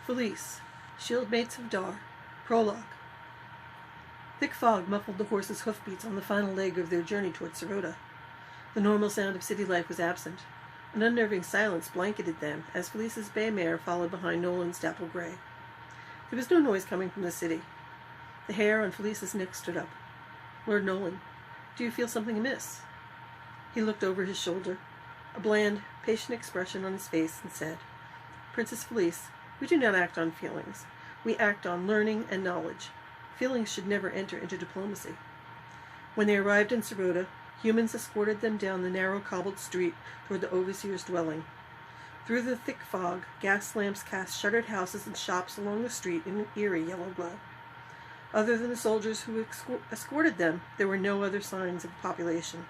Felice, Shieldmates of Dar, Prologue. Thick fog muffled the horses' hoofbeats on the final leg of their journey toward Sirota. The normal sound of city life was absent. An unnerving silence blanketed them as Felice's bay mare followed behind Nolan's dapple gray. There was no noise coming from the city. The hair on Felice's neck stood up. "Lord Nolan, do you feel something amiss?" He looked over his shoulder, a bland, patient expression on his face, and said, "Princess Felice, we do not act on feelings. We act on learning and knowledge. Feelings should never enter into diplomacy." When they arrived in Sirota, humans escorted them down the narrow cobbled street toward the overseer's dwelling. Through the thick fog, gas lamps cast shuttered houses and shops along the street in an eerie yellow glow. Other than the soldiers who escorted them, there were no other signs of population.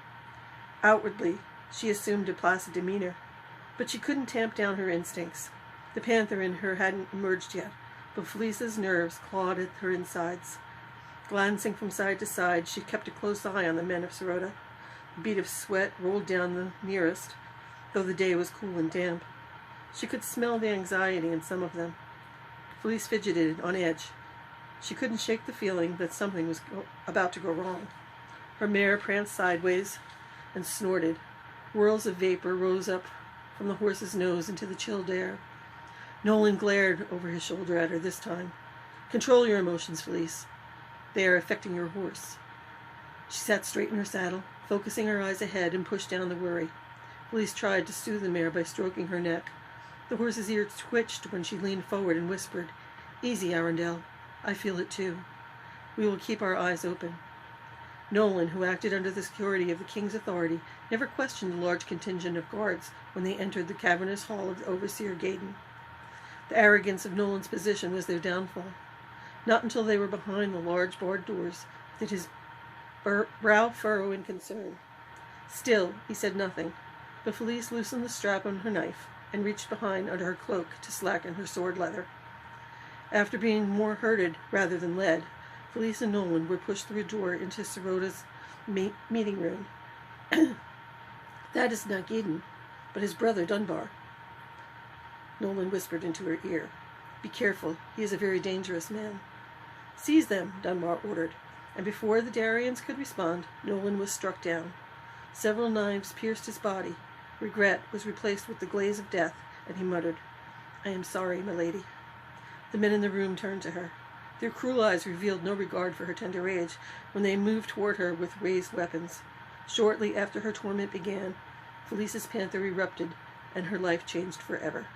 Outwardly, she assumed a placid demeanor, but she couldn't tamp down her instincts. The panther in her hadn't emerged yet, but Felice's nerves clawed at her insides. Glancing from side to side, she kept a close eye on the men of Sirota. A bead of sweat rolled down the nearest, though the day was cool and damp. She could smell the anxiety in some of them. Felice fidgeted, on edge. She couldn't shake the feeling that something was about to go wrong. Her mare pranced sideways and snorted. Whirls of vapor rose up from the horse's nose into the chilled air. Nolan glared over his shoulder at her this time. "Control your emotions, Felice. They are affecting your horse." She sat straight in her saddle, focusing her eyes ahead, and pushed down the worry. Felice tried to soothe the mare by stroking her neck. The horse's ears twitched when she leaned forward and whispered, "Easy, Arundel. I feel it too. We will keep our eyes open." Nolan, who acted under the security of the king's authority, never questioned the large contingent of guards when they entered the cavernous hall of the overseer Gaydon. The arrogance of Nolan's position was their downfall. Not until they were behind the large barred doors did his brow furrow in concern. Still, he said nothing, but Felice loosened the strap on her knife and reached behind under her cloak to slacken her sword leather. After being more herded rather than led, Felice and Nolan were pushed through a door into Sirota's meeting room. "That is not Gaydon, but his brother Dunbar," Nolan whispered into her ear. "Be careful, he is a very dangerous man." "Seize them," Dunbar ordered, and before the Darians could respond, Nolan was struck down. Several knives pierced his body. Regret was replaced with the glaze of death, and he muttered, "I am sorry, milady." The men in the room turned to her. Their cruel eyes revealed no regard for her tender age when they moved toward her with raised weapons. Shortly after her torment began, Felice's panther erupted, and her life changed forever.